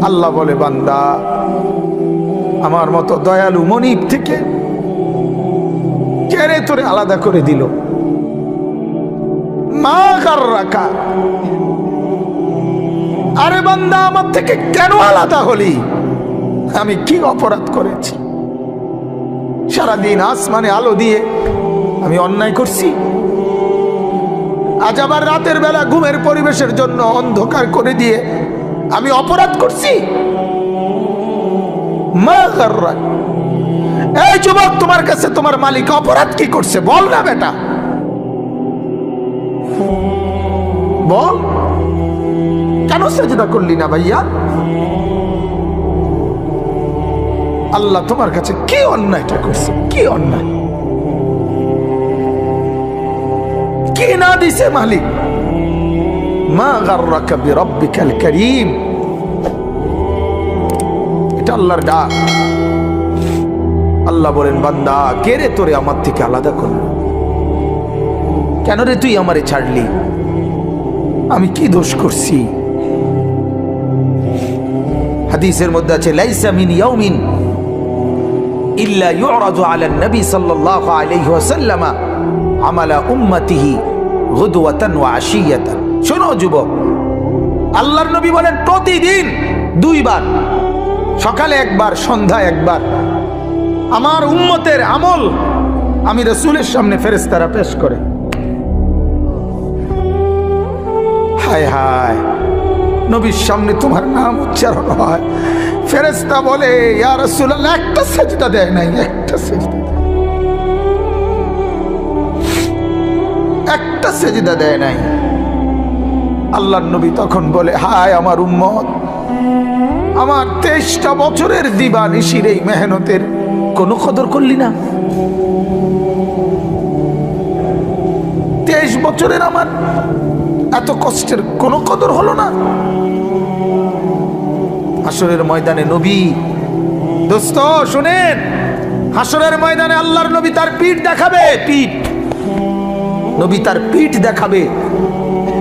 আল্লাহ বলে, বান্দা আমার মতো দয়ালু মনিব থেকে কেড়ে তোরে আলাদা করে দিল। মা গাররাকা, আরে বান্দা আমার থেকে কেন আলাদা হলি? আমি কি অপরাধ করেছি? সারাদিন আসমানে আলো দিয়ে আমি অন্যায় করছি? আজ আবার রাতের বেলা ঘুমের পরিবেশের জন্য অন্ধকার করে দিয়ে আমি অপরাধ করছি? মা গাররাক, এই যুবক, তোমার কাছে তোমার মালিক অপরাধ কি করছে বল না বেটা, বল। কেন সেজদা করলি না ভাইয়া? আল্লাহ তোমার কাছে কি অন্যায়টা করছে? কি অন্যায়, কি না দিছে মালিক? মা গাররাকা বিরাব্বিকাল কারীম, এটা আল্লাহর ডাক। আল্লাহ বলেন, বান্দা কে রে তোরে আমার থেকে আলাদা করলো? কেন রে তুই আমারে ছাড়লি? আমি কি দোষ করছি? হাদিসের মধ্যে আছে, লাইসা মিন ইয়াউমিন ইল্লা ইউরাদু আলা নবী সাল্লাল্লাহু আলাইহি ওয়াসাল্লাম আমালা উম্মতিহি গুদওয়াতান ওয়া আশিয়াতান। শোনো যুবক, আল্লাহর নবী বলেন প্রতিদিন দুইবার, সকালে একবার, সন্ধ্যায় একবার, আমার উম্মতের আমল আমি রাসূলের সামনে ফেরেশতারা পেশ করে। হায় হায়, নবীর সামনে তোমার নাম উচ্চারণ হয়, ফেরেশতা বলে, ইয়া রাসূলুল্লাহ একটা সেজদা দেয় নাই, একটা সেজদা, একটা সেজদা দেয় নাই। আল্লাহর নবী তখন বলে, হায় আমার উম্মত, আমার 23টা বছরের দিবানিশির এই মেহনতের কোনো কদর করলি না? 23 বছরের আমার এত কষ্টের কোনো কদর হলো না? হাসরের ময়দানে নবী, দোস্ত শুনেন, হাসরের ময়দানে আল্লাহর নবী তার পিঠ দেখাবে, পিঠ, নবী তার পিঠ দেখাবে,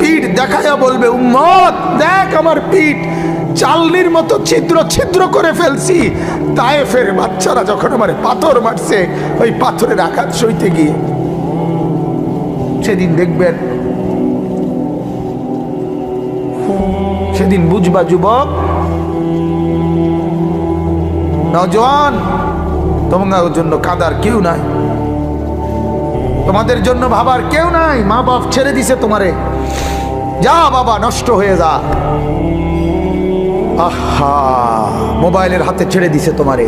পিঠ দেখায়া বলবে, উম্মত দেখ আমার পিঠ, চালনির মতো ছিদ্র ছিদ্র করে ফেলছি। তায়েফের বাচ্চারা যখন আমার পাথর মারছে, ওই পাথরের আঘাত সইতে গিয়ে। সেদিন দেখবেন, সেদিন বুঝবা যুবক, নওজোয়ান, তোমাদের জন্য কাঁদার কেউ নাই, তোমাদের জন্য ভাবার কেউ নাই। মা বাপ ছেড়ে দিছে তোমারে, যা বাবা নষ্ট হয়ে যা। আহা, মোবাইলের হাতে ছেড়ে দিছে তোমারে,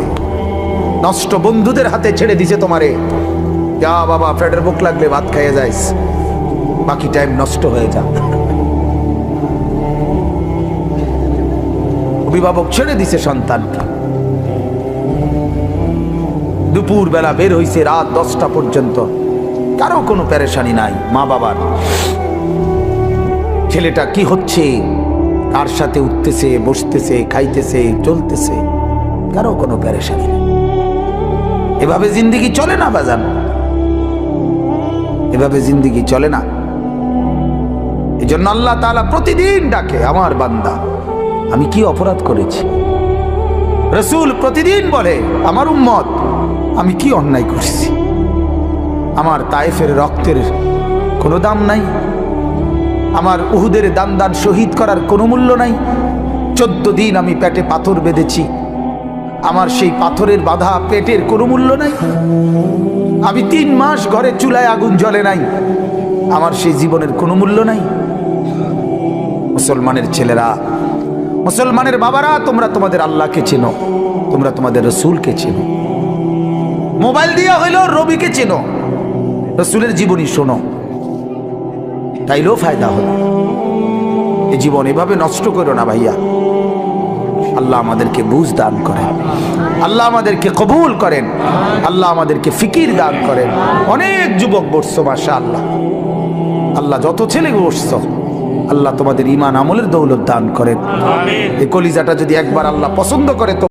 নষ্ট বন্ধুদের হাতে ছেড়ে দিছে তোমারে, যা বাবা পেটের ভুক লাগলে ভাত খাইয়ে যাইস, বাকি টাইম নষ্ট হয়ে যা। অভিভাবক ছেড়ে দিছে সন্তানকে, দুপুর বেলা বের হইছে রাত 10টা পর্যন্ত, কারো কোনো পেরেশানি নাই। মা বাবার, ছেলেটা কি হচ্ছে, কার সাথে উঠতেছে, বসতেছে, খাইতেছে, চলতেছে, কারো কোনো পেরেশানি নেই। এভাবে জিন্দেগি চলে না বাজান, এভাবে জিন্দেগি চলে না। এই জন্য আল্লাহ তাআলা প্রতিদিন ডাকে, আমার বান্দা আমি কি অপরাধ করেছি? রাসূল প্রতিদিন বলে, আমার উম্মত আমি কি অন্যায় করছি? আমার তায়েফের রক্তের কোনো দাম নাই, আমার উহুদের দান শহীদ করার কোনো মূল্য নাই। 14 দিন আমি পেটে পাথর বেঁধেছি, আমার সেই পাথরের বাধা পেটের কোনো মূল্য নাই। আমি 3 মাস ঘরে চুলায় আগুন জ্বলে নাই, আমার সেই জীবনের কোনো মূল্য নাই। মুসলমানের ছেলেরা, মুসলমানের বাবারা, তোমরা তোমাদের আল্লাহকে চেনো, তোমরা তোমাদের রাসূলকে চেনো। মোবাইল দিয়া হইলো রবিকে চেনো, রাসূলের জীবনী শোনো, তাইলেও ফায়দা হবে। এই জীবন এভাবে নষ্ট করো না ভাইয়া। আল্লাহ আমাদেরকে বুঝ দান করেন, আল্লাহ আমাদেরকে কবুল করেন, আল্লাহ আমাদেরকে ফিকির দান করেন। অনেক যুবক বসছো মাশাআল্লাহ, আল্লাহ যত ছেলে বসছো, আল্লাহ তোমাদের ঈমান আমলের দৌলত দান করেন। এই কলিজাটা যদি একবার আল্লাহ পছন্দ করে তো